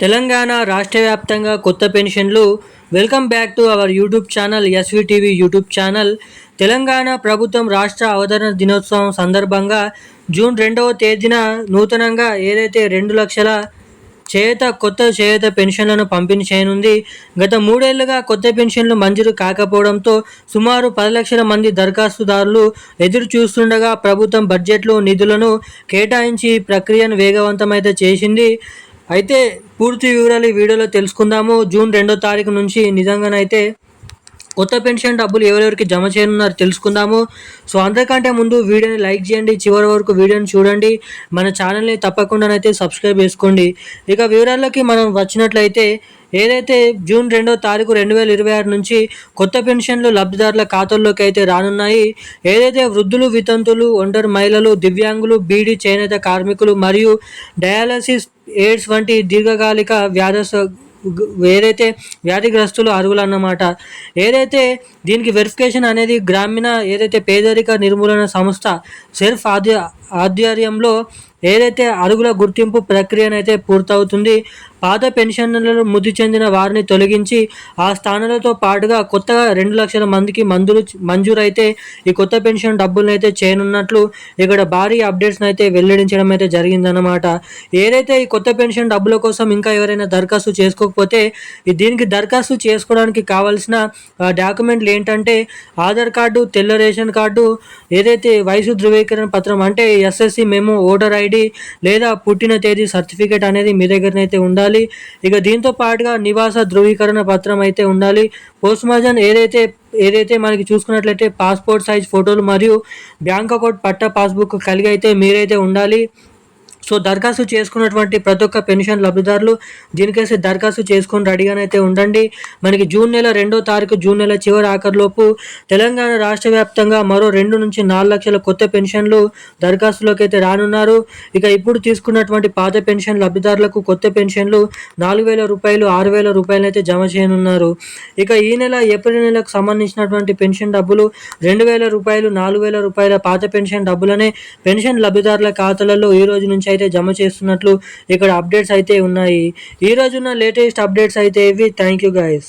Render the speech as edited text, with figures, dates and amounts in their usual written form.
తెలంగాణ రాష్ట్ర వ్యాప్తంగా కొత్త పెన్షన్లు. Welcome back to our YouTube channel SVTV YouTube channel. Telangana ప్రభుత్వం రాష్ట్ర అవతరణ దినోత్సవం సందర్భంగా జూన్ 2వ తేదీన నూతనంగా ఏదైతే 2 లక్షల కొత్త చేయూత పెన్షన్లను పంపిణీ చేయనుంది. గత 3 ఏళ్లుగా కొత్త పెన్షన్లు మంజూరు కాకపోవడంతో సుమారు 10 లక్షల మంది దరఖాస్తుదారులు ఎదురు చూస్తుండగా ప్రభుత్వం బడ్జెట్లో నిధులను కేటాయించి ప్రక్రియను వేగవంతమైతే చేసింది. అయితే పూర్తి వివరాలు ఈ వీడియోలో తెలుసుకుందాము. జూన్ 2వ తారీఖు నుంచి నిజంగానైతే కొత్త పెన్షన్ డబ్బులు ఎవరెవరికి జమ చేయనున్నారు తెలుసుకుందాము. సో అందరికంటే ముందు వీడియోని లైక్ చేయండి, చివరి వరకు వీడియోని చూడండి, మన ఛానల్ని తప్పకుండానైతే సబ్స్క్రైబ్ చేసుకోండి. ఇక వివరాల్లోకి మనం వచ్చినట్లయితే ఏదైతే జూన్ 2వ తారీఖు 2026 నుంచి కొత్త పెన్షన్లు లబ్ధిదారుల ఖాతాల్లోకి అయితే రానున్నాయి. ఏదైతే వృద్ధులు, వితంతులు, ఒంటరి మహిళలు, దివ్యాంగులు, బీడీ చేనేత కార్మికులు మరియు డయాలసిస్, ఎయిడ్స్ వంటి దీర్ఘకాలిక ఏదైతే వ్యాధిగ్రస్తులు అర్హులు అన్నమాట. ఏదైతే దీనికి వెరిఫికేషన్ అనేది గ్రామీణ ఏదైతే పేదరిక నిర్మూలన సంస్థ సెర్ఫ్ ఆధ్వర్యంలో ఏదైతే అర్హుల గుర్తింపు ప్రక్రియనైతే పూర్తవుతుంది. పాత పెన్షన్లలో మృతి చెందిన వారిని తొలగించి ఆ స్థానాలతో పాటుగా కొత్తగా 2 లక్షల మందికి మంజూరైతే ఈ కొత్త పెన్షన్ డబ్బులను అయితే చేయనున్నట్లు ఇక్కడ భారీ అప్డేట్స్ని అయితే వెల్లడించడం అయితే జరిగిందన్నమాట. ఏదైతే ఈ కొత్త పెన్షన్ డబ్బుల కోసం ఇంకా ఎవరైనా దరఖాస్తు చేసుకోకపోతే దీనికి దరఖాస్తు చేసుకోవడానికి కావాల్సిన డాక్యుమెంట్లు ఏంటంటే ఆధార్ కార్డు, తెల్ల రేషన్ కార్డు, ఏదైతే వయసు ధృవీకరణ పత్రం అంటే ఎస్ఎస్సి మెమో, ఓటర్ ఐడి లేదా పుట్టిన తేదీ సర్టిఫికేట్ అనేది మీ దగ్గరనైతే ఉండాలి. ఇక దీంతో పాటుగా నివాస ధృవీకరణ పత్రం అయితే ఉండాలి. పోస్ట్ మార్టం ఏదైతే మనకి చూసుకున్నట్లయితే పాస్పోర్ట్ సైజ్ ఫోటోలు మరియు బ్యాంక్ అకౌంట్ పట్టా పాస్బుక్ కలిగి అయితే మీరైతే ఉండాలి. సో దరఖాస్తు చేసుకున్నటువంటి ప్రతి ఒక్క పెన్షన్ లబ్ధిదారులు దీనికైతే దరఖాస్తు చేసుకొని రెడీగానైతే ఉండండి. మనకి జూన్ నెల 2వ తారీఖు, జూన్ నెల చివరి ఆఖరిలోపు తెలంగాణ రాష్ట్ర వ్యాప్తంగా మరో 2 నుంచి 4 లక్షల కొత్త పెన్షన్లు దరఖాస్తులోకి అయితే రానున్నారు. ఇక ఇప్పుడు తీసుకున్నటువంటి పాత పెన్షన్ లబ్ధిదారులకు కొత్త పెన్షన్లు 4,000 రూపాయలు, 6,000 రూపాయలు అయితే జమ చేయనున్నారు. ఇక ఈ నెల ఏప్రిల్ నెలకు సంబంధించినటువంటి పెన్షన్ డబ్బులు 2,000 రూపాయలు, 4,000 రూపాయల పాత పెన్షన్ డబ్బులనే పెన్షన్ లబ్ధిదారుల ఖాతాలలో ఈ రోజు నుంచి అయితే జమ చేస్తున్నట్లు ఇక్కడ అప్డేట్స్ అయితే ఉన్నాయి. ఈ రోజున్న లేటెస్ట్ అప్డేట్స్ అయితే ఇవి. Thank you guys.